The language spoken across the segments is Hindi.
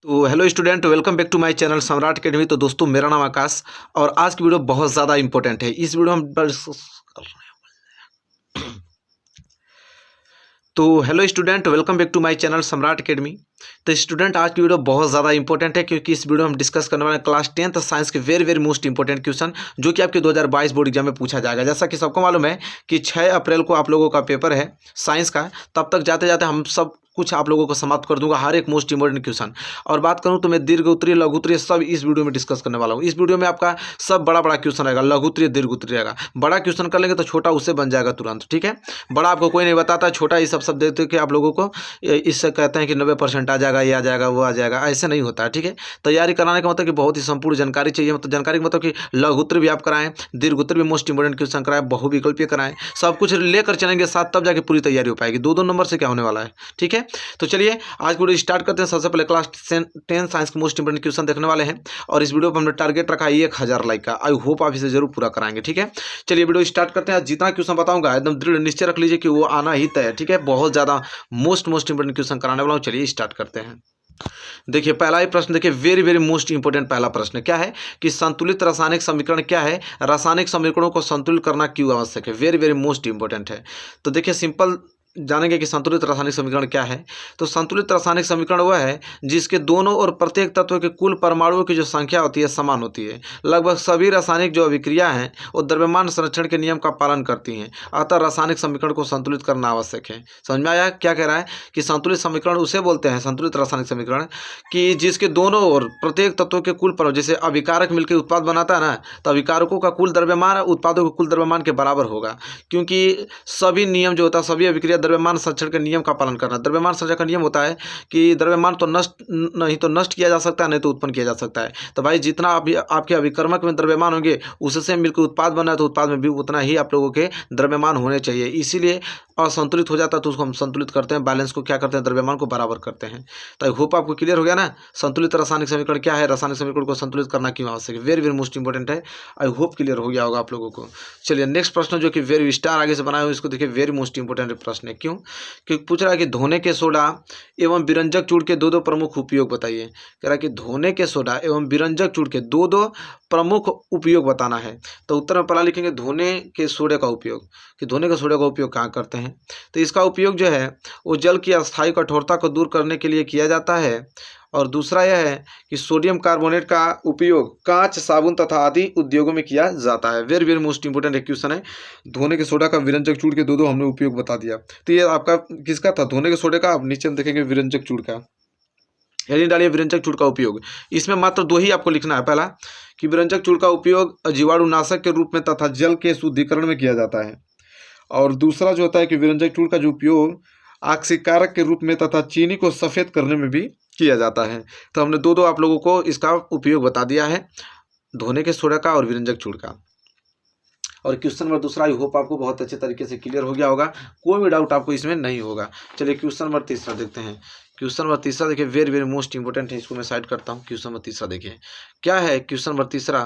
तो hello student, welcome back to my channel Samrat academy. तो दोस्तों, मेरा नाम आकाश और आज की वीडियो बहुत ज़्यादा इंपॉर्टेंट है। इस वीडियो में हम डिस्कस कर रहे हैं। तो hello student, welcome back to my channel Samrat academy. तो स्टूडेंट, आज की वीडियो बहुत ज़्यादा इंपॉर्टेंट है क्योंकि इस वीडियो में हम डिस्कस करने वाले क्लास 10th साइंस के वेरी मोस्ट इंपॉर्टेंट क्वेश्चन जो कि आपके 2022 बोर्ड एग्जाम में पूछा जाएगा। जैसा कि सबको मालूम है कि 6 अप्रैल को आप लोगों का पेपर है साइंस का। तब तक जाते जाते हम सब कुछ आप लोगों को समाप्त कर दूंगा, हर एक मोस्ट इंपॉर्टेंट क्वेश्चन। और बात करूं तो मैं दीर्घ उत्तरीय, लघु उत्तरीय सब इस वीडियो में डिस्कस करने वाला हूं। इस वीडियो में आपका सब बड़ा क्वेश्चन रहेगा, लघु उत्तरीय, दीर्घ उत्तरीय रहेगा। बड़ा क्वेश्चन कर लेंगे तो छोटा उससे बन जाएगा तुरंत, ठीक है। बड़ा आपको कोई नहीं बताता, छोटा ये सब देखते कि आप लोगों को इससे कहते हैं कि 90% आ जाएगा, ये आ जाएगा, वो आ जाएगा। ऐसे नहीं होता है, ठीक है। तैयारी कराने का मतलब कि बहुत ही संपूर्ण जानकारी चाहिए। मतलब जानकारी का मतलब कि लघु उत्तरीय भी आप कराएं, दीर्घ उत्तरीय भी मोस्ट इंपॉर्टेंट क्वेश्चन कराएं, बहुविकल्पीय कराएं, सब कुछ लेकर चलेंगे साथ, तब जाके पूरी तैयारी हो पाएगी। 2-2 नंबर से क्या होने वाला है, ठीक है। तो चलिए आज वीडियो स्टार्ट करते हैं। सबसे पहले क्लास 10 साइंस के मोस्ट इंपोर्टेंट क्वेश्चन देखने वाले हैं और इस वीडियो पर हमने टारगेट रखा है 1000 लाइक का। आई होप आप इसे जरूर पूरा कराएंगे, ठीक है। चलिए वीडियो स्टार्ट करते हैं। जितना क्वेश्चन बताऊंगा एकदम दृढ़ निश्चय रख लीजिए कि वो आना ही तय है, ठीक है। बहुत ज़्यादा मोस्ट इंपोर्टेंट क्वेश्चन कराने वाला हूँ। चलिए स्टार्ट करते हैं। देखिए पहला ही प्रश्न, देखिए वेरी मोस्ट इंपोर्टेंट पहला प्रश्न क्या है कि संतुलित रासायनिक समीकरण क्या है, रासायनिक समीकरणों को संतुलित करना क्यों आवश्यक है। वेरी मोस्ट इंपोर्टेंट है। तो देखिए सिंपल जानेंगे कि संतुलित रासायनिक समीकरण क्या है। तो संतुलित रासायनिक समीकरण वह है जिसके दोनों और प्रत्येक तत्व के कुल परमाणुओं की जो संख्या होती है समान होती है। लगभग सभी रासायनिक जो अभिक्रिया हैं वो द्रव्यमान संरक्षण के नियम का पालन करती हैं। अतः रासायनिक समीकरण को संतुलित करना आवश्यक है। समझ में आया क्या कह रहा है कि संतुलित समीकरण उसे बोलते हैं, संतुलित रासायनिक समीकरण, कि जिसके दोनों और प्रत्येक तत्वों के कुल परमाणु, जैसे अभिकारक मिलकर उत्पाद बनाता है ना, तो अभिकारकों का कुल द्रव्यमान उत्पादों के कुल द्रव्यमान के बराबर होगा। क्योंकि सभी नियम जो होता है, सभी अभिक्रिया द्रव्यमान संरक्षण के नियम का पालन करना। द्रव्यमान संरक्षण का नियम होता है कि द्रव्यमान तो नष्ट किया जा सकता है, नहीं तो उत्पन्न किया जा सकता है। तो भाई जितना आपके अभिकर्मक में द्रव्यमान होंगे उससे मिलकर उत्पाद बना है, तो उत्पाद में भी उतना ही आप लोगों के द्रव्यमान होने चाहिए। इसीलिए असंतुलित हो जाता है तो उसको हम संतुलित करते हैं, बैलेंस को क्या करते हैं, द्रव्यमान को बराबर करते हैं। तो आई होप आपको क्लियर हो गया ना संतुलित रासायनिक समीकरण क्या है, रासायनिक समीकरण को संतुलित करना क्यों आवश्यक है। वेरी मोस्ट इंपोर्टेंट है। आई होप क्लियर हो गया होगा आप लोगों को। चलिए नेक्स्ट प्रश्न जो कि वेरी स्टार आगे से बनाए हुए, इसको देखिए वेरी मोस्ट इंपोर्टेंट प्रश्न है। क्यों? क्योंकि पूछ रहा है कि धोने के सोडा एवं विरंजक चूड़ के दो प्रमुख उपयोग बताइए। कह रहा है कि धोने के सोडा एवं विरंजक चूड़ के दो प्रमुख उपयोग बताना है। तो उत्तर में पहला लिखेंगे धोने के सोडे का उपयोग, कि धोने के सोडे का उपयोग कहाँ करते हैं। तो इसका उपयोग जो है वो जल की अस्थायी कठोरता को दूर करने के लिए किया जाता है। और दूसरा यह है कि सोडियम कार्बोनेट का उपयोग कांच, साबुन तथा आदि उद्योगों में किया जाता है। वेरी मोस्ट इंपोर्टेंट एक क्वेश्चन है। धोने के सोडा का, विरंजक चूड़ के दो हमने उपयोग बता दिया। तो ये आपका किसका था, धोने के सोडे का। अब नीचे हम देखेंगे विरंजक चूड़ का, यानी डालिए विरंजक चूड़ का उपयोग। इसमें मात्र 2 ही आपको लिखना है। पहला कि विरंजक चूड़ का उपयोग जीवाणुनाशक के रूप में तथा जल के शुद्धिकरण में किया जाता है। और दूसरा जो होता है कि विरंजक चूड़ का जो उपयोग ऑक्सीकारक के रूप में तथा चीनी को सफ़ेद करने में भी किया जाता है। तो हमने दो आप लोगों को इसका उपयोग बता दिया है, धोने के सोडा का और विरंजक चूड़ का। और क्वेश्चन नंबर दूसरा आई होप आपको बहुत अच्छे तरीके से क्लियर हो गया होगा, कोई भी डाउट आपको इसमें नहीं होगा। चलिए क्वेश्चन नंबर तीसरा देखते हैं। क्वेश्चन नंबर तीसरा देखिए वेरी मोस्ट इंपोर्टेंट है, इसको मैं साइड करता हूँ। क्वेश्चन नंबर तीसरा देखिए क्या है। क्वेश्चन नंबर तीसरा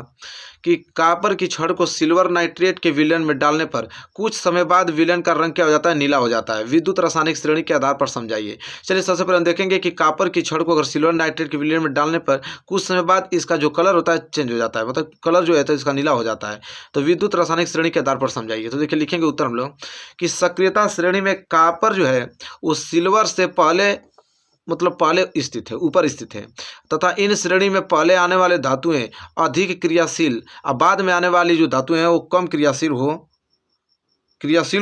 कि कॉपर की छड़ को सिल्वर नाइट्रेट के विलयन में डालने पर कुछ समय बाद विलयन का रंग क्या हो जाता है, नीला हो जाता है। विद्युत रासायनिक श्रेणी के आधार पर समझाइए। चलिए सबसे पहले हम देखेंगे कि कॉपर की छड़ को अगर सिल्वर नाइट्रेट के विलयन में डालने पर कुछ समय बाद इसका जो कलर होता है चेंज हो जाता है, मतलब कलर जो है तो इसका नीला हो जाता है। तो विद्युत रासायनिक श्रेणी के आधार पर समझाइए। तो देखिए लिखेंगे उत्तर हम लोग कि सक्रियता श्रेणी में कॉपर जो है वो सिल्वर से पहले, मतलब पहले स्थित है, ऊपर स्थित है, तथा इन श्रेणी में पहले आने वाले धातुएं अधिक क्रियाशील और बाद में आने वाली जो धातुएं हैं वो कम क्रियाशील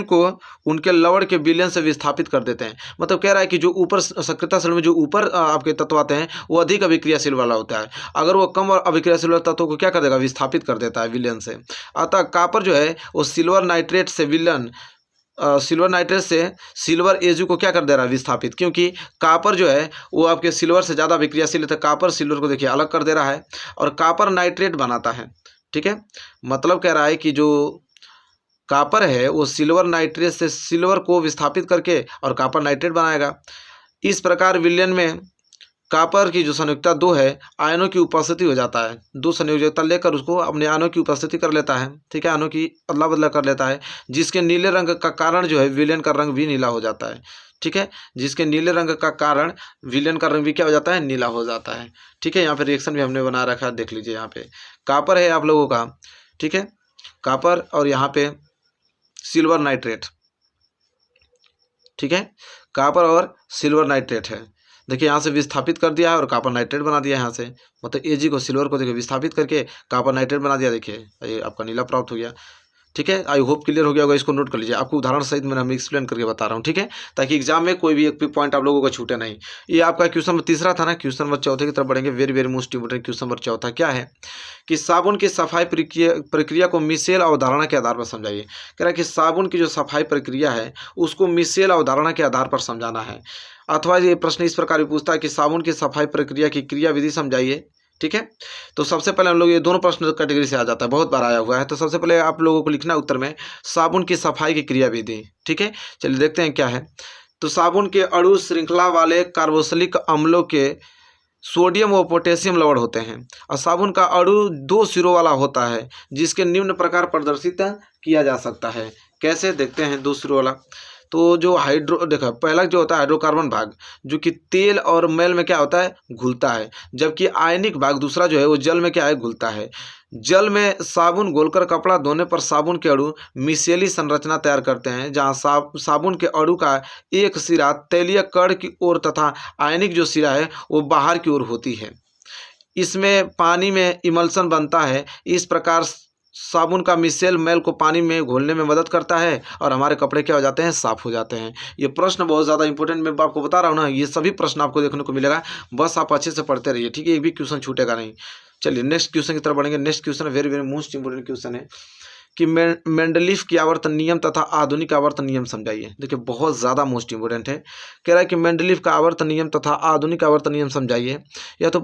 को उनके लवण के विलयन से विस्थापित कर देते हैं। मतलब कह रहा है कि जो ऊपर सक्रियता श्रेणी में जो ऊपर आपके तत्व आते हैं वो अधिक अभिक्रियाशील वाला होता है, अगर वो कम अभिक्रियाशील वाले तत्वों को क्या कर देगा, विस्थापित कर देता है विलयन से। अतः कॉपर जो है वो सिल्वर नाइट्रेट से सिल्वर एजू को क्या कर दे रहा है, विस्थापित। क्योंकि कॉपर जो है वो आपके सिल्वर से ज़्यादा विक्रियाशील है, तो कॉपर सिल्वर को देखिए अलग कर दे रहा है और कॉपर नाइट्रेट बनाता है, ठीक है। मतलब कह रहा है कि जो कॉपर है वो सिल्वर नाइट्रेट से सिल्वर को विस्थापित करके और कॉपर नाइट्रेट बनाएगा। इस प्रकार विलयन में कॉपर की जो संयोजकता 2 है, आयनों की उपस्थिति हो जाता है। 2 संयोजकता लेकर उसको अपने आयनों की उपस्थिति कर लेता है, ठीक है, आयनों की अदला बदला कर लेता है, जिसके नीले रंग का कारण जो है विलयन का रंग भी नीला हो जाता है। ठीक है, जिसके नीले रंग का कारण विलेन का रंग भी क्या हो जाता है, नीला हो जाता है। ठीक है, यहाँ पे रिएक्शन भी हमने बना रखा है, देख लीजिए। यहाँ पे कॉपर है आप लोगों का, ठीक है, कॉपर, और यहाँ पे सिल्वर नाइट्रेट, ठीक है, कॉपर और सिल्वर नाइट्रेट है। देखिए यहाँ से विस्थापित कर दिया है और कॉपर नाइट्रेट बना दिया है। यहाँ से मतलब Ag को सिल्वर को देखिए विस्थापित करके कॉपर नाइट्रेट बना दिया। देखिए ये आपका नीला प्राप्त हो गया। ठीक है, आई होप क्लियर हो गया होगा, इसको नोट कर लीजिए। आपको उदाहरण सहित मैंने हम एक्सप्लेन करके बता रहा हूँ, ठीक है, ताकि एग्जाम में कोई भी एक भी पॉइंट आप लोगों को छूटे नहीं। ये आपका क्वेश्चन नंबर तीसरा था ना। क्वेश्चन नंबर चौथे की तरफ बढ़ेंगे। Very very most important question number चौथा क्या है कि साबुन की सफाई प्रक्रिया को मिशेल अवधारणा के आधार पर समझाइए। कह रहा है कि साबुन की जो सफाई प्रक्रिया है उसको मिशेल अवधारणा के आधार पर समझाना है। अथवा ये प्रश्न इस प्रकार भी पूछता है कि साबुन की सफाई प्रक्रिया की क्रिया विधि समझाइए। ठीक है, तो सबसे पहले हम लोग ये दोनों प्रश्न कैटेगरी से आ जाता है, बहुत बार आया हुआ है। तो सबसे पहले आप लोगों को लिखना उत्तर में साबुन की सफाई की क्रिया विधि। ठीक है, चलिए देखते हैं क्या है। तो साबुन के अणु श्रृंखला वाले कार्बोक्सिलिक अम्लों के सोडियम व पोटेशियम लवण होते हैं और साबुन का अणु 2 सिरों वाला होता है जिसके निम्न प्रकार प्रदर्शित किया जा सकता है। कैसे, देखते हैं 2 सिरों वाला। तो जो देखा पहला जो होता है हाइड्रोकार्बन भाग, जो कि तेल और मैल में क्या होता है, घुलता है, जबकि आयनिक भाग दूसरा जो है वो जल में क्या है, घुलता है। जल में साबुन घोलकर कपड़ा धोने पर साबुन के अणु मिशेली संरचना तैयार करते हैं, जहां साबुन के अणु का एक सिरा तैलीय कण की ओर तथा आयनिक जो सिरा है वो बाहर की ओर होती है। इसमें पानी में इमल्सन बनता है। इस प्रकार साबुन का मिशेल मैल को पानी में घोलने में मदद करता है और हमारे कपड़े क्या हो जाते हैं, साफ हो जाते हैं। ये प्रश्न बहुत ज़्यादा इंपॉर्टेंट, मैं आपको बता रहा हूँ ना, ये सभी प्रश्न आपको देखने को मिलेगा, बस आप अच्छे से पढ़ते रहिए। ठीक है, एक भी क्वेश्चन छूटेगा नहीं। चलिए नेक्स्ट क्वेश्चन की तरफ बढ़ेंगे। Next question very very most important question है कि मेंडलीफ की आवर्तन नियम तथा आधुनिक आवर्तन नियम समझाइए। देखिए बहुत ज़्यादा मोस्ट इंपोर्टेंट है। कह रहा है कि मेंडलीफ का आवर्तन नियम तथा आधुनिक आवर्तन नियम समझाइए। या तो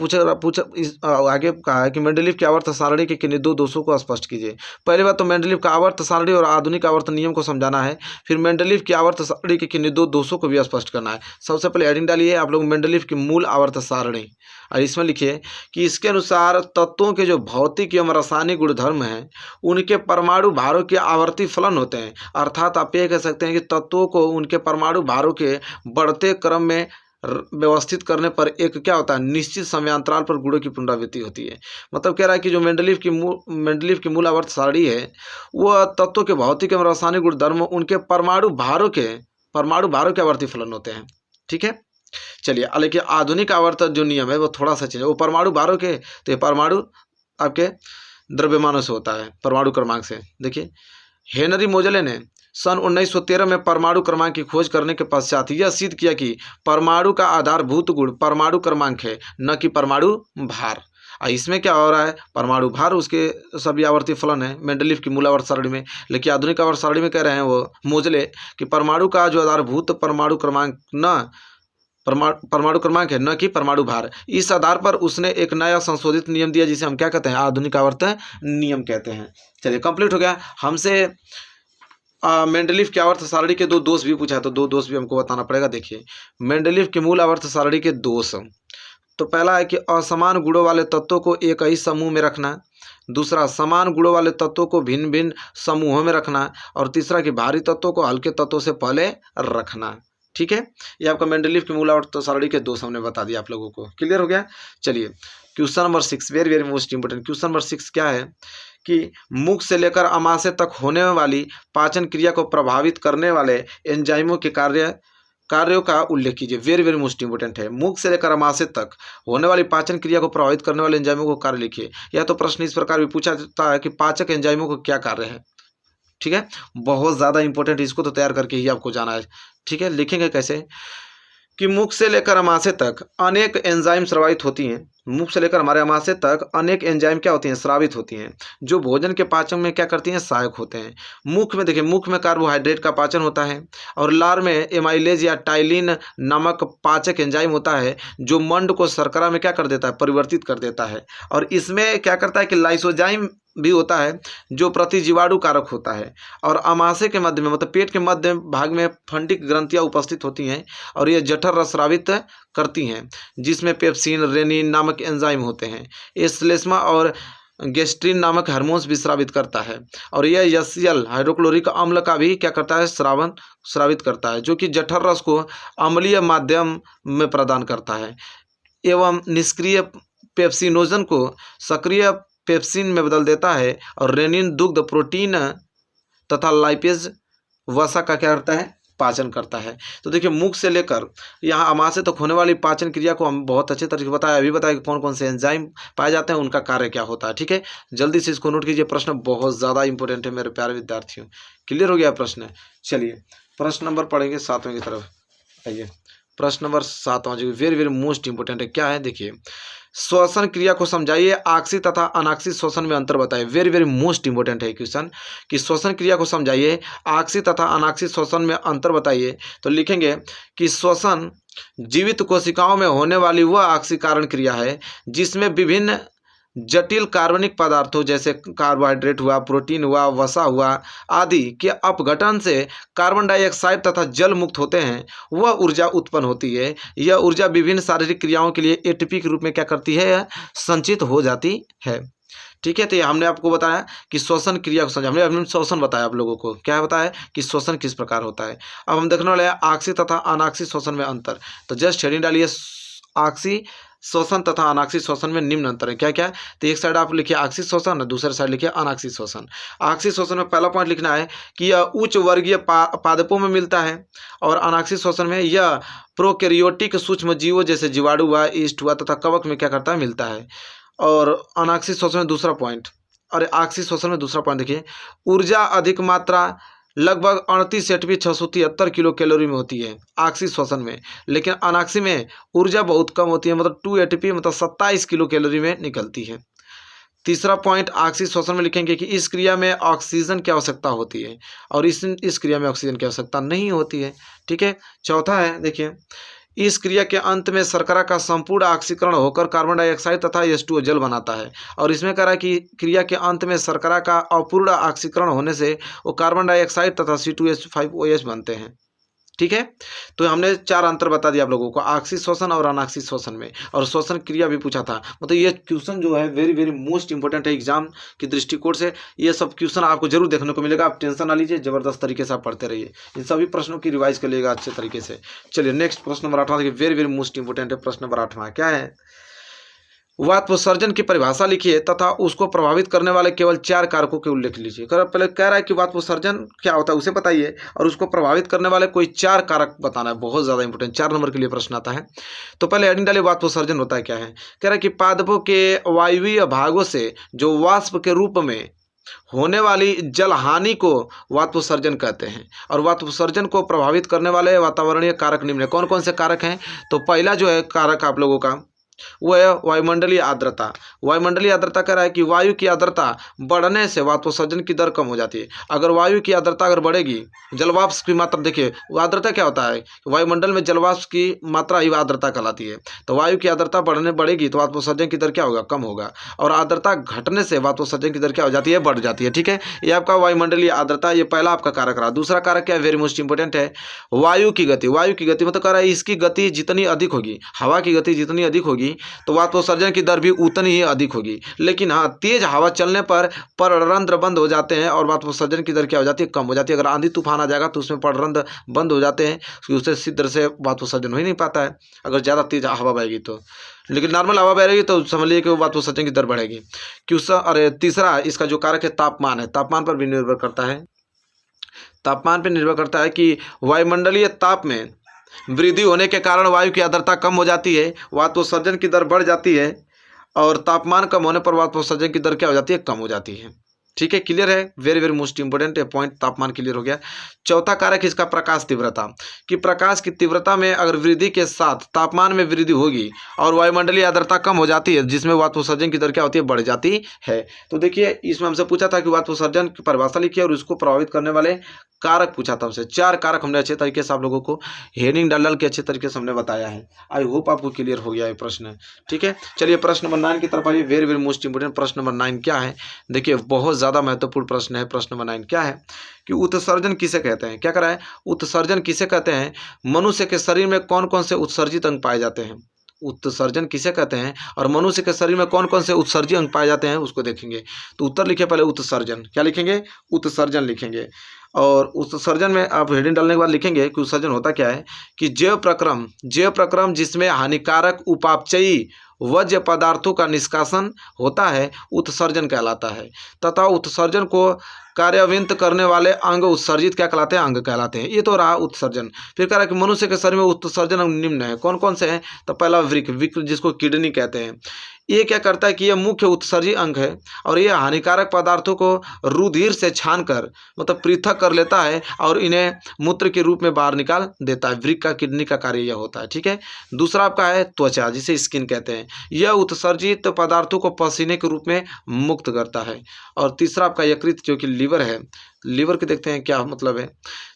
आगे कहा है कि मेंडलीफ की आवर्त सारणी के किन्हीं 2 दोषों को स्पष्ट कीजिए। पहली बात तो मेंडलीफ का आवर्त सारणी और आधुनिक आवर्तन नियम को समझाना है, फिर मेंडलीफ की आवर्त सारणी के किन्हीं 2 दोषों को भी स्पष्ट करना है। सबसे पहले हेडिंग डालिए आप लोग मेंडलीफ की मूल आवर्त सारणी, और इसमें लिखिए कि इसके अनुसार तत्वों के जो भौतिक एवं रासायनिक गुणधर्म हैं उनके परमाणु भारों के आवर्ती फलन होते हैं। अर्थात आप ये कह सकते हैं कि तत्वों को उनके परमाणु भारों के बढ़ते क्रम में व्यवस्थित करने पर एक क्या होता है, निश्चित समयांतराल पर गुणों की पुनरावृत्ति होती है। मतलब कह रहा है कि जो मेंडलीफ की मूल आवर्त सारणी है वह तत्वों के भौतिक एवं रासायनिक गुणधर्म उनके परमाणु भारों के आवर्ती फलन होते हैं। ठीक है, चलिए लेकिन आधुनिक आवर्त जो नियम है वो थोड़ा सा चेंज है। वो परमाणु भारों के, तो ये परमाणु आपके द्रव्यमानों से होता है, परमाणु क्रमांक से। देखिए हेनरी मोजले ने सन 1913 में परमाणु क्रमांक की खोज करने के पश्चात यह सिद्ध किया कि परमाणु का आधारभूत गुण परमाणु क्रमांक है, न कि परमाणु भार। इसमें क्या हो रहा है, परमाणु भार उसके सभी आवर्ती फलन है मेंडलीफ की मूल आवर्त सारणी में। लेकिन आधुनिक आवर्त सारणी में कह रहे हैं वो मोजले कि परमाणु का जो आधारभूत परमाणु क्रमांक परमाणु क्रमांक है, न कि परमाणु भार। इस आधार पर उसने एक नया संशोधित नियम दिया जिसे हम क्या कहते हैं, आधुनिक आवर्त नियम कहते हैं। चलिए कंप्लीट हो गया। हमसे मेंडलीफ की आवर्त सारणी के 2 दोष भी पूछा है, तो 2 दोष भी हमको बताना पड़ेगा। देखिए मेंडलीफ की मूल आवर्त सारणी के दोष, तो पहला है कि असमान गुणों वाले तत्वों को एक ही समूह में रखना, दूसरा समान गुणों वाले तत्वों को भिन्न भिन्न समूहों में रखना, और तीसरा कि भारी तत्वों को हल्के तत्वों से पहले रखना। ठीक है, ये आपका मेंडलीफ की मूल आवर्त सारणी के दोष हमने बता दिया आप लोगों को। क्लियर हो गया। चलिए question number 6 very very most important. Question number 6 क्या है कि मुख से लेकर अमाशय तक होने वाली पाचन क्रिया को प्रभावित करने वाले एंजाइमों के कार्यों का उल्लेख कीजिए। वेरी वेरी मोस्ट इंपोर्टेंट है। मुख से लेकर अमाशय तक होने वाली पाचन क्रिया को प्रभावित करने वाले एंजाइमों को कार्य लिखिए। या तो प्रश्न इस प्रकार भी पूछा जाता है कि पाचक एंजाइमों को क्या कार्य है। ठीक है, बहुत ज़्यादा इंपॉर्टेंट, इसको तो तैयार करके ही आपको जाना है। ठीक है, लिखेंगे कैसे कि मुख से लेकर अमाशय तक अनेक एंजाइम स्रावित होती हैं। मुख से लेकर हमारे अमाशय तक अनेक एंजाइम क्या होती हैं, स्रावित होती हैं, जो भोजन के पाचन में क्या करती हैं, सहायक होते हैं। मुख में देखिए, मुख में कार्बोहाइड्रेट का पाचन होता है और लार में एमाइलेज या टाइलिन नामक पाचक एंजाइम होता है जो मंड को शर्करा में क्या कर देता है, परिवर्तित कर देता है। और इसमें क्या करता है कि लाइसोजाइम भी होता है जो प्रतिजीवाणु कारक होता है। और अमाशय के मध्य में मतलब पेट के मध्य भाग में फंडिक ग्रंथियां उपस्थित होती हैं और ये जठर रस स्रावित करती हैं, जिसमें पेप्सिन रेनिन नामक एंजाइम होते हैं। ये श्लेष्मा और गेस्ट्रिन नामक हार्मोन्स भी स्रावित करता है। और यह HCl हाइड्रोक्लोरिक अम्ल का भी क्या करता है, स्रावित करता है, जो कि जठर रस को अम्लीय माध्यम में प्रदान करता है एवं निष्क्रिय पेप्सिनोजन को सक्रिय पेप्सिन में बदल देता है। और रेनिन दुग्ध प्रोटीन तथा लाइपेज वसा का क्या करता है, पाचन करता है। तो देखिए मुख से लेकर यहाँ आमाशय तक होने वाली पाचन क्रिया को हम बहुत अच्छे तरीके से बताया, अभी बताया कि कौन कौन से एंजाइम पाए जाते हैं, उनका कार्य क्या होता है। ठीक है, जल्दी से इसको नोट कीजिए, प्रश्न बहुत ज़्यादा इंपॉर्टेंट है मेरे प्यारे विद्यार्थियों। क्लियर हो गया प्रश्न? चलिए प्रश्न नंबर पढ़ेंगे 7वें की तरफ। आइए प्रश्न नंबर 7वां जो वेरी वेरी मोस्ट इंपोर्टेंट है, क्या है देखिए, श्वसन क्रिया को समझाइए, आक्सीय तथा अनाक्सीय श्वसन में अंतर बताइए। वेरी वेरी मोस्ट इंपोर्टेंट है क्वेश्चन कि श्वसन क्रिया को समझाइए, आक्सीय तथा अनाक्सीय श्वसन में अंतर बताइए। तो लिखेंगे कि श्वसन जीवित कोशिकाओं में होने वाली वह आक्सीकरण क्रिया है जिसमें विभिन्न जटिल कार्बनिक पदार्थों जैसे कार्बोहाइड्रेट हुआ, प्रोटीन हुआ, वसा हुआ आदि के अपघटन से कार्बन डाइऑक्साइड तथा जल मुक्त होते हैं, वह ऊर्जा उत्पन्न होती है। यह ऊर्जा विभिन्न शारीरिक क्रियाओं के लिए एटीपी के रूप में क्या करती है, संचित हो जाती है। ठीक है, तो ये हमने आपको बताया कि श्वसन क्रिया को समझा, हमने श्वसन बताया आप लोगों को, क्या बताया कि श्वसन किस प्रकार होता है। अब हम देखने वाले हैं आक्सीय तथा अनाक्सीय श्वसन में अंतर। तो जस्ट हेडिंग डालिए, आक्सीय श्वसन तथा अनाक्सीय श्वसन में निम्न अंतर है। क्या क्या? तो एक साइड आप लिखिए आक्सीय श्वसन, दूसरे साइड लिखिए अनाक्सीय श्वसन। आक्सीय श्वसन में पहला पॉइंट लिखना है कि यह उच्च वर्गीय पादपों में मिलता है, और अनाक्सीय श्वसन में यह प्रोकैरियोटिक सूक्ष्म जीवों जैसे जीवाणु हुआ, ईस्ट हुआ तथा कवक में क्या करता है, मिलता है। और अनाक्सीय श्वसन में दूसरा पॉइंट, और आक्सीय श्वसन में दूसरा पॉइंट देखिए, ऊर्जा अधिक मात्रा लगभग 38 एटीपी 673 किलो कैलोरी में होती है आक्सीय श्वसन में, लेकिन अनाक्सीय में ऊर्जा बहुत कम होती है, मतलब 2 एटीपी मतलब 27 किलो कैलोरी में निकलती है। तीसरा पॉइंट आक्सीय श्वसन में लिखेंगे कि इस क्रिया में ऑक्सीजन की आवश्यकता होती है, और इस क्रिया में ऑक्सीजन की आवश्यकता नहीं होती है। ठीक है, चौथा है देखिए, इस क्रिया के अंत में शर्करा का संपूर्ण ऑक्सीकरण होकर कार्बन डाइऑक्साइड तथा H2O जल बनाता है। और इसमें कह रहा है कि क्रिया के अंत में शर्करा का अपूर्ण ऑक्सीकरण होने से वो कार्बन डाइऑक्साइड तथा C2H5OH बनते हैं। ठीक है, तो हमने 4 अंतर बता दिया आप लोगों को आक्सीय श्वसन और अनाक्सीय श्वसन में, और श्वसन क्रिया भी पूछा था। मतलब ये क्वेश्चन जो है वेरी वेरी मोस्ट इंपॉर्टेंट है एग्जाम की दृष्टिकोण से। ये सब क्वेश्चन आपको जरूर देखने को मिलेगा, आप टेंशन ना लीजिए, जबरदस्त तरीके से आप पढ़ते रहिए, इन सभी प्रश्नों की रिवाइज कर लीजिएगा अच्छे तरीके से। चलिए नेक्स्ट प्रश्न नंबर 8वां देखिए, वेरी वेरी मोस्ट इंपॉर्टेंट है प्रश्न नंबर 8वां, क्या है, वातोत्सर्जन की परिभाषा लिखिए तथा उसको प्रभावित करने वाले केवल 4 कारकों के उल्लेख लीजिए। पहले कह रहा है कि वातोत्सर्जन क्या होता है उसे बताइए, और उसको प्रभावित करने वाले कोई 4 कारक बताना है, बहुत ज़्यादा इंपॉर्टेंट, 4 नंबर के लिए प्रश्न आता है। तो पहले हेडिंग डालिए, वातोत्सर्जन होता है क्या है। कह रहा है कि पादपों के वायवीय भागों से जो वाष्प के रूप में होने वाली जल हानि को वातोत्सर्जन कहते हैं, और वातोत्सर्जन को प्रभावित करने वाले वातावरणीय कारक निम्न है। कौन कौन से कारक हैं? तो पहला जो है कारक आप लोगों का वो है वायुमंडलीय आर्द्रता। वायुमंडलीय आर्द्रता कह रहा है कि वायु की आर्द्रता बढ़ने से वातोत्सर्जन की दर कम हो जाती है। अगर वायु की आर्द्रता अगर बढ़ेगी, जलवाष्प की मात्रा देखिए, आर्द्रता क्या होता है, वायुमंडल में जलवाष्प की मात्रा ही आर्द्रता कहलाती है। तो वायु की आर्द्रता बढ़ेगी तो वातोत्सर्जन की दर क्या होगा, कम होगा, और आर्द्रता घटने से वातोत्सर्जन की दर क्या हो जाती है, बढ़ जाती है। ठीक है, ये आपका वायुमंडलीय आर्द्रता, ये पहला आपका कारक रहा। दूसरा कारक क्या है, वेरी मोस्ट इंपोर्टेंट है, वायु की गति। वायु की गति मतलब कह रहा है इसकी गति जितनी अधिक होगी, हवा की गति जितनी अधिक होगी तो वातोत्सर्जन की दर भी उतनी ही अधिक होगी। लेकिन हाँ, तेज हवा चलने पर पररंध्र बंद हो जाते हैं और वातोत्सर्जन की दर क्या हो जाती है, कम हो जाती है। अगर आंधी तूफान आ जाएगा तो उसमें पररंध्र बंद हो जाते हैं, उससे सीधी तरह से वातोत्सर्जन हो ही नहीं पाता है अगर ज़्यादा तेज हवा बहेगी तो। लेकिन नॉर्मल हवा बह रही तो समझ लीजिए कि वातोत्सर्जन की दर बढ़ेगी। अरे तीसरा इसका जो कारक है तापमान है, तापमान पर भी निर्भर करता है। तापमान पर निर्भर करता है कि वायुमंडलीय ताप में वृद्धि होने के कारण वायु की आर्द्रता कम हो जाती है, वातोत्सर्जन की दर बढ़ जाती है, और तापमान कम होने पर वातोत्सर्जन की दर क्या हो जाती है, कम हो जाती है। ठीक है, क्लियर है, वेरी वेरी मोस्ट इंपोर्टेंट है पॉइंट, तापमान क्लियर हो गया। चौथा कारक इसका प्रकाश तीव्रता, कि प्रकाश की तीव्रता में अगर वृद्धि के साथ तापमान में वृद्धि होगी और वायुमंडलीय आर्द्रता कम हो जाती है, जिसमें वातोत्सर्जन की दर क्या होती है, बढ़ जाती है। तो देखिए इसमें हमसे पूछा था कि वातोत्सर्जन की परिभाषा लिखिए और उसको प्रभावित करने वाले कारक पूछा था हमसे। 4 कारक हमने अच्छे तरीके से आप लोगों को हेडिंग डाल के अच्छे तरीके से हमने बताया है। आई होप आपको क्लियर हो गया है प्रश्न। ठीक है, चलिए प्रश्न नंबर 9 की तरफ आइए, वेरी वेरी मोस्ट इंपोर्टेंट प्रश्न नंबर 9 क्या है, देखिए बहुत ज़्यादा महत्वपूर्ण प्रश्न है। प्रश्न नंबर 9 क्या है कि उत्सर्जन किसे कहते हैं। क्या करा है, उत्सर्जन किसे कहते हैं, मनुष्य के शरीर में कौन कौन से उत्सर्जित अंग पाए जाते हैं। उत्सर्जन किसे कहते हैं, और मनुष्य के शरीर में कौन कौन से उत्सर्जी अंग पाए जाते हैं उसको देखेंगे। तो उत्तर लिखे पहले उत्सर्जन, क्या लिखेंगे, उत्सर्जन लिखेंगे। और उत्सर्जन में आप हेडिंग डालने के बाद लिखेंगे कि उत्सर्जन होता क्या है कि जैव प्रक्रम जिसमें हानिकारक उपापचयी वज्र पदार्थों का निष्कासन होता है उत्सर्जन कहलाता है, तथा उत्सर्जन को कार्यान्वित करने वाले अंग उत्सर्जित क्या कहलाते हैं, अंग कहलाते हैं। ये तो रहा उत्सर्जन। फिर कह रहा है कि मनुष्य के शरीर में उत्सर्जन अंग निम्न है, कौन कौन से हैं, तो पहला वृक्क जिसको किडनी कहते हैं। ये क्या करता है कि यह मुख्य उत्सर्जी अंग है और यह हानिकारक पदार्थों को रुधिर से छानकर मतलब पृथक कर लेता है और इन्हें मूत्र के रूप में बाहर निकाल देता है। वृक्क का किडनी का कार्य यह होता है, ठीक है। दूसरा आपका है त्वचा, जिसे स्किन कहते हैं, यह उत्सर्जित पदार्थों को पसीने के रूप में मुक्त करता है। और तीसरा आपका यकृत जो कि लीवर है, लीवर के देखते हैं क्या मतलब है।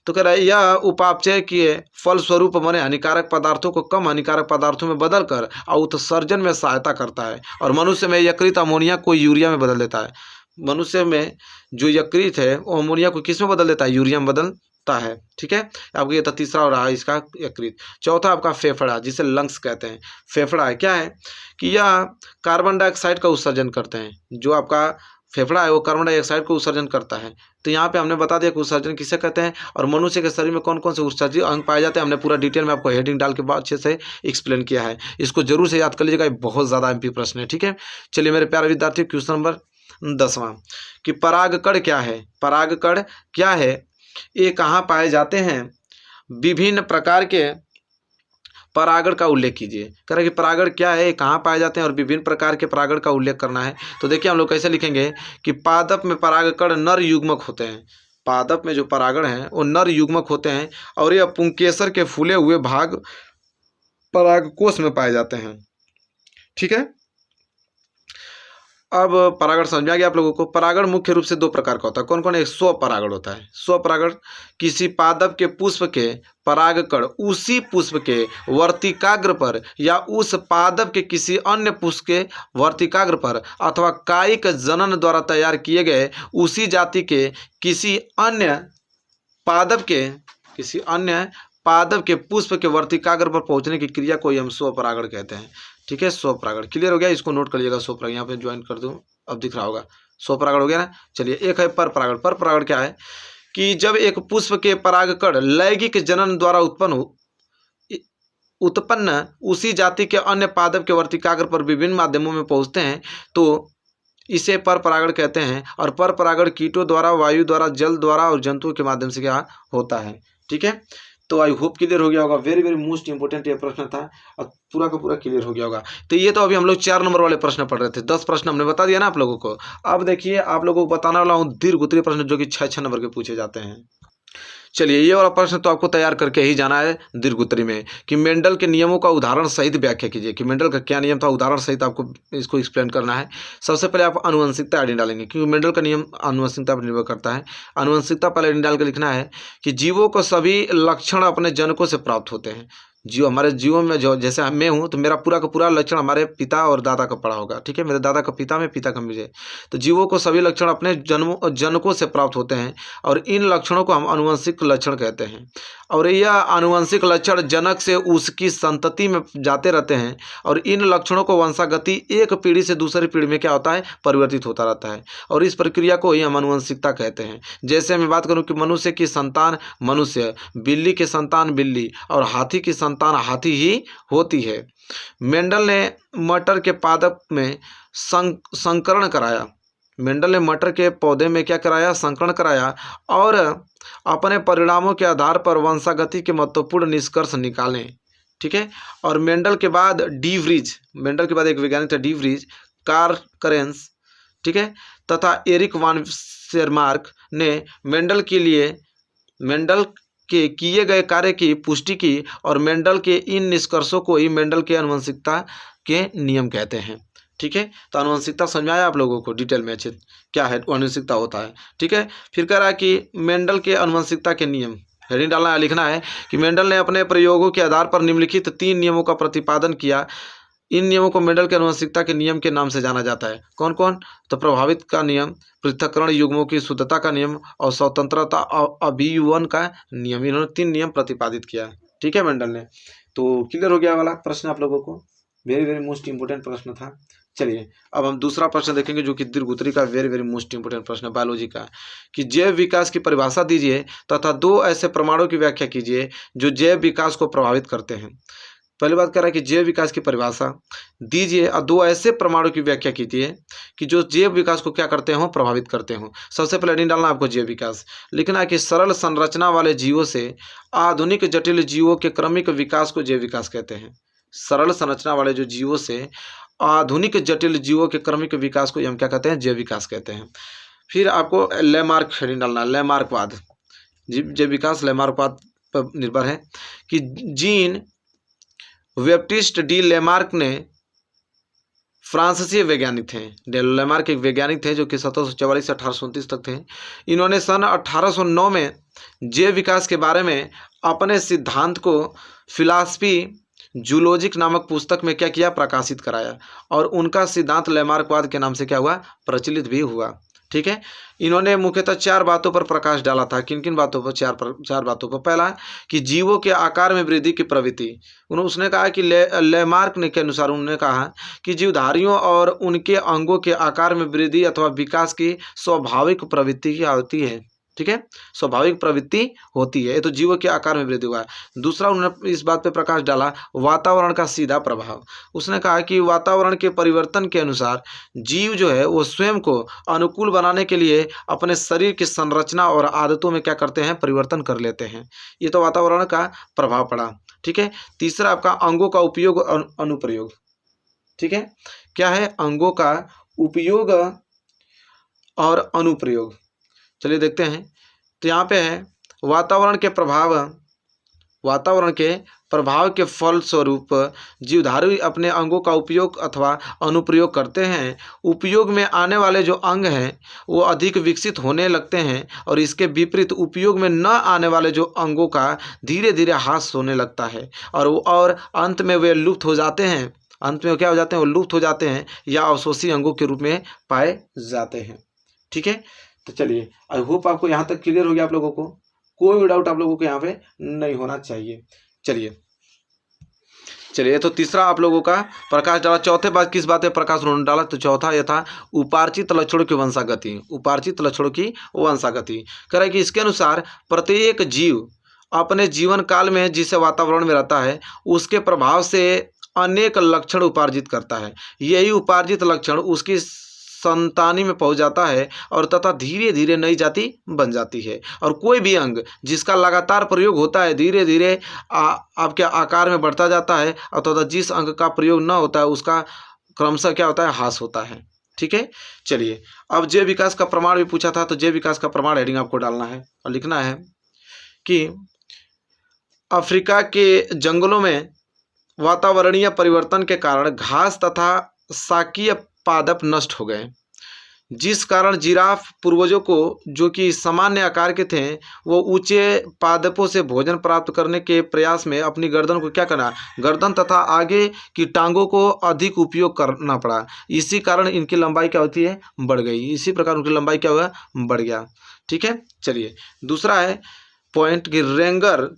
तो कह रहा है यह उपापचय के फलस्वरूप बने हानिकारक पदार्थों को कम हानिकारक पदार्थों में बदलकर और उत्सर्जन में सहायता करता है। और मनुष्य में यकृत अमोनिया को यूरिया में बदल देता है। मनुष्य में जो यकृत है वो अमोनिया को किस में बदल देता है, यूरिया में बदलता है, ठीक है। आपको ये तो तीसरा हो रहा है इसका यकृत। चौथा आपका फेफड़ा, जिसे लंग्स कहते हैं। फेफड़ा है क्या है कि यह कार्बन डाइऑक्साइड का उत्सर्जन करते हैं। जो आपका फेफड़ा है वो कार्बन डाइऑक्साइड को उत्सर्जन करता है। तो यहाँ पे हमने बता दिया कि उत्सर्जन किसे कहते हैं और मनुष्य के शरीर में कौन कौन से उत्सर्जित अंग पाए जाते हैं। हमने पूरा डिटेल में आपको हेडिंग डाल के बाद अच्छे से एक्सप्लेन किया है। इसको जरूर से याद कर लीजिएगा, बहुत ज़्यादा एमपी प्रश्न है, ठीक है। चलिए मेरे प्यारे विद्यार्थी, क्वेश्चन नंबर 10वां कि परागकण क्या है। परागकण क्या है, ये कहाँ पाए जाते हैं, विभिन्न प्रकार के परागण का उल्लेख कीजिए। कह रहे कि परागण क्या है, कहाँ पाए जाते हैं और विभिन्न प्रकार के परागण का उल्लेख करना है। तो देखिए हम लोग कैसे लिखेंगे कि पादप में परागकण नर युग्मक होते हैं। पादप में जो परागण हैं वो नर युग्मक होते हैं और यह पुंकेसर के फूले हुए भाग परागकोश में पाए जाते हैं, ठीक है। अब परागण समझ में आ गया आप लोगों को। परागण मुख्य रूप से दो प्रकार का होता है। कौन कौन है, स्वपरागण होता है। स्वपरागण किसी पादप के पुष्प के परागकण उसी पुष्प के वर्तिकाग्र पर या उस पादप के किसी अन्य पुष्प के वर्तिकाग्र पर अथवा कायिक जनन द्वारा तैयार किए गए उसी जाति के किसी अन्य पादप के पुष्प के वर्तिकाग्र पर पहुंचने की क्रिया को हम स्वपरागण कहते हैं, ठीक है। स्वपरागण क्लियर हो गया, इसको नोट कर लीजिएगा। स्वपरागण यहाँ पे ज्वाइन कर दूँ, अब दिख रहा होगा। स्वपरागण हो गया ना। चलिए एक है परपरागण। परपरागण क्या है कि जब एक पुष्प के परागकण लैंगिक जनन द्वारा उत्पन्न उसी जाति के अन्य पादप के वर्तिकाग्र पर विभिन्न माध्यमों में पहुंचते हैं तो इसे परपरागण कहते हैं। और परपरागण कीटों द्वारा, वायु द्वारा, जल द्वारा और जंतुओं के माध्यम से क्या होता है, ठीक है। तो आई होप क्लियर हो गया होगा। वेरी वेरी मोस्ट इंपोर्टेंट ये प्रश्न था और पूरा का पूरा क्लियर हो गया होगा। तो ये तो अभी हम लोग 4 नंबर वाले प्रश्न पढ़ रहे थे। 10 प्रश्न हमने बता दिया ना आप लोगों को। अब देखिए आप लोगों को बताने वाला हूँ दीर्घ उत्तरीय प्रश्न जो कि 6 नंबर के पूछे जाते हैं। चलिए ये वाला प्रश्न तो आपको तैयार करके ही जाना है दीर्घ उत्तरी में कि मेंडल के नियमों का उदाहरण सहित व्याख्या कीजिए। कि मेंडल का क्या नियम था, उदाहरण सहित आपको इसको एक्सप्लेन करना है। सबसे पहले आप आनुवंशिकता आइडिया डालेंगे क्योंकि मेंडल का नियम आनुवंशिकता पर निर्भर करता है। आनुवंशिकता पहले आइडिया डाल के लिखना है कि जीवों को सभी लक्षण अपने जनकों से प्राप्त होते हैं। हमारे जीवों में जो जैसे मैं हूँ तो मेरा पूरा का पूरा लक्षण हमारे पिता और दादा का पड़ा होगा, ठीक है। मेरे दादा का पिता में, पिता का मुझे। तो जीवों को सभी लक्षण अपने जनकों से प्राप्त होते हैं और इन लक्षणों को हम आनुवंशिक लक्षण कहते हैं। और यह आनुवंशिक लक्षण जनक से उसकी संतति में जाते रहते हैं और इन लक्षणों को वंशागति एक पीढ़ी से दूसरी पीढ़ी में क्या होता है, परिवर्तित होता रहता है। और इस प्रक्रिया को ही हम आनुवंशिकता कहते हैं। जैसे मैं बात करूं कि मनुष्य की संतान मनुष्य, बिल्ली की संतान बिल्ली और हाथी की संतान हाथी ही होती है। मेंडल ने मटर के पादप में संकरण कराया। मेंडल ने मटर के पौधे में क्या कराया, संकरण कराया और अपने परिणामों के आधार पर वंशागति के महत्वपूर्ण निष्कर्ष निकाले, ठीक है। और मेंडल के बाद डी व्रीज, मेंडल के बाद एक वैज्ञानिक था डी व्रीज, कार्ल करेंस, ठीक है, तथा एरिक वान शेरमार्क ने मेंडल के किए गए कार्य की पुष्टि की और मेंडल के इन निष्कर्षों को ही मेंडल के आनुवंशिकता के नियम कहते हैं, ठीक है। तो आनुवंशिकता समझ में आया आप लोगों को डिटेल में अच्छे क्या है आनुवंशिकता होता है, ठीक है। फिर कह रहा है कि मेंडल के आनुवंशिकता के नियम हेडिंग डालना है, लिखना है कि मेंडल ने अपने प्रयोगों के आधार पर निम्नलिखित 3 नियमों का प्रतिपादन किया। इन नियमों को मेंडल के आनुवंशिकता के नियम के नाम से जाना जाता है। कौन कौन, तो प्रभावित का नियम, पृथक्करण युग्मों की शुद्धता का नियम और स्वतंत्रता अभियुवन का नियम। इन्होंने 3 नियम प्रतिपादित किया, ठीक है, मेंडल ने। तो क्लियर हो गया वाला प्रश्न आप लोगों को। वेरी वेरी मोस्ट इंपोर्टेंट प्रश्न था। चलिए अब हम दूसरा प्रश्न देखेंगे जो कि दीर्घ उत्तरी का वेरी वेरी मोस्ट इंपोर्टेंट प्रश्न है बायोलॉजी का, कि जैव विकास की परिभाषा दीजिए तथा 2 ऐसे प्रमाणों की व्याख्या कीजिए जो जैव विकास को प्रभावित करते हैं। पहली बात कह रहा है कि जैव विकास की परिभाषा दीजिए और 2 ऐसे प्रमाणों की व्याख्या कीजिए कि जो जैव विकास को क्या करते हो, प्रभावित करते हो। सबसे पहले नहीं डालना आपको जैव विकास, लिखना है कि सरल संरचना वाले जीवों से आधुनिक जटिल जीवों के क्रमिक विकास को जैव विकास कहते हैं। सरल संरचना वाले जो जीवों से आधुनिक जटिल जीवों के क्रमिक विकास को हम क्या कहते हैं, जैव विकास कहते हैं। फिर आपको लैमार्क हेडिंग डालना है, लैमार्कवाद। जैव विकास लैमार्कवाद पर निर्भर है कि जीन बैप्टिस्ट डी लैमार्क ने, फ्रांसीसी वैज्ञानिक थे, लैमार्क एक वैज्ञानिक थे जो कि 1744 से 1829 तक थे। इन्होंने सन 1809 में जैव विकास के बारे में अपने सिद्धांत को फिलॉसफी जूलॉजिक नामक पुस्तक में क्या किया, प्रकाशित कराया, और उनका सिद्धांत लैमार्कवाद के नाम से क्या हुआ, प्रचलित भी हुआ। ठीक है, इन्होंने मुख्यतः 4 बातों पर प्रकाश डाला था। किन किन बातों पर? 4 बातों पर। पहला कि जीवों के आकार में वृद्धि की प्रवृत्ति। उसने कहा कि लैमार्क ने के अनुसार उन्होंने कहा कि जीवधारियों और उनके अंगों के आकार में वृद्धि अथवा विकास की स्वाभाविक प्रवृत्ति की होती है। ठीक है, स्वाभाविक प्रवृत्ति होती है, ये तो जीवों के आकार में वृद्धि हुआ है। दूसरा उन्होंने इस बात पे प्रकाश डाला वातावरण का सीधा प्रभाव। उसने कहा कि वातावरण के परिवर्तन के अनुसार जीव जो है वो स्वयं को अनुकूल बनाने के लिए अपने शरीर की संरचना और आदतों में क्या करते हैं, परिवर्तन कर लेते हैं। ये तो वातावरण का प्रभाव पड़ा। ठीक है, तीसरा आपका अंगों का उपयोग और अनुप्रयोग। ठीक है, क्या है, अंगों का उपयोग और अनुप्रयोग। चलिए देखते हैं, तो यहाँ पे है वातावरण के प्रभाव के फलस्वरूप जीवधारी अपने अंगों का उपयोग अथवा अनुप्रयोग करते हैं। उपयोग में आने वाले जो अंग हैं वो अधिक विकसित होने लगते हैं और इसके विपरीत उपयोग में न आने वाले जो अंगों का धीरे धीरे ह्रास होने लगता है और अंत में वे लुप्त हो जाते हैं। अंत में क्या हो जाते हैं, वो लुप्त हो जाते हैं या अवशोषी अंगों के रूप में पाए जाते हैं। ठीक है, तो चलिए आई होप आपको यहाँ तक क्लियर हो गया। आप लोगों को कोई भी डाउट आप लोगों को यहाँ पे नहीं होना चाहिए। चलिए तो तीसरा आप लोगों का प्रकाश डाला। चौथे बात किस बात पे प्रकाश उन्होंने डाला, तो चौथा यह था उपार्जित लक्षणों की वंशागति। उपार्जित लक्षणों की वंशागति कह रहा है कि इसके अनुसार प्रत्येक जीव अपने जीवन काल में जिस वातावरण में रहता है उसके प्रभाव से अनेक लक्षण उपार्जित करता है। यही उपार्जित लक्षण उसकी संतानी में पहुंच जाता है और तथा धीरे धीरे नई जाति बन जाती है। और कोई भी अंग जिसका लगातार प्रयोग होता है धीरे धीरे आपके आकार में बढ़ता जाता है और तथा जिस अंग का प्रयोग न होता है उसका क्रमशः क्या होता है, ह्रास होता है। ठीक है, चलिए अब जैव विकास का प्रमाण भी पूछा था, तो जैव विकास का प्रमाण हेडिंग आपको डालना है और लिखना है कि अफ्रीका के जंगलों में वातावरणीय परिवर्तन के कारण घास तथा शाकीय पादप नष्ट हो गए, जिस कारण जिराफ पूर्वजों को जो कि सामान्य आकार के थे वो ऊंचे पादपों से भोजन प्राप्त करने के प्रयास में अपनी गर्दन को क्या करना, गर्दन तथा आगे की टांगों को अधिक उपयोग करना पड़ा। इसी कारण इनकी लंबाई क्या होती है, बढ़ गई। इसी प्रकार उनकी लंबाई क्या हुआ, बढ़ गया। ठीक है, चलिए दूसरा है पॉइंट कि रेंगकर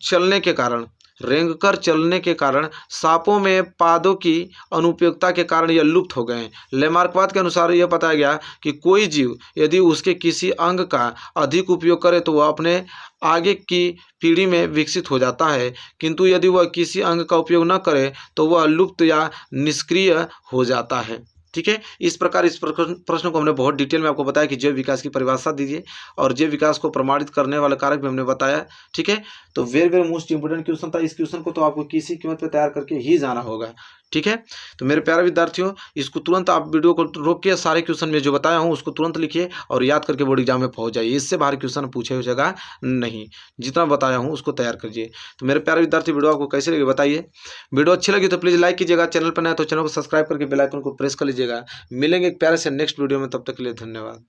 चलने के कारण सांपों में पादों की अनुपयोगिता के कारण यह लुप्त हो गए। लैमार्कवाद के अनुसार यह बताया गया कि कोई जीव यदि उसके किसी अंग का अधिक उपयोग करे तो वह अपने आगे की पीढ़ी में विकसित हो जाता है, किंतु यदि वह किसी अंग का उपयोग न करे तो वह लुप्त या निष्क्रिय हो जाता है। ठीक है, इस प्रकार इस प्रश्न को हमने बहुत डिटेल में आपको बताया कि जैव विकास की परिभाषा दीजिए और जैव विकास को प्रमाणित करने वाले कारक भी हमने बताया। ठीक है, तो very very most important question था। इस क्वेश्चन को तो आपको किसी कीमत पे तैयार करके ही जाना होगा। ठीक है, तो मेरे प्यारे विद्यार्थियों इसको तुरंत आप वीडियो को रोक के सारे क्वेश्चन में जो बताया हूँ उसको तुरंत लिखिए और याद करके बोर्ड एग्जाम में पहुँच जाइए। इससे बाहर क्वेश्चन पूछे हुए जगह नहीं, जितना बताया हूँ उसको तैयार करिए। तो मेरे प्यारे विद्यार्थी वीडियो आपको कैसे लगे बताइए। वीडियो अच्छी लगी तो प्लीज़ लाइक कीजिएगा, चैनल पर नया तो चैनल को सब्सक्राइब करके बेल आइकन को प्रेस कर लीजिएगा। मिलेंगे एक प्यारे से नेक्स्ट वीडियो में, तब तक के लिए धन्यवाद।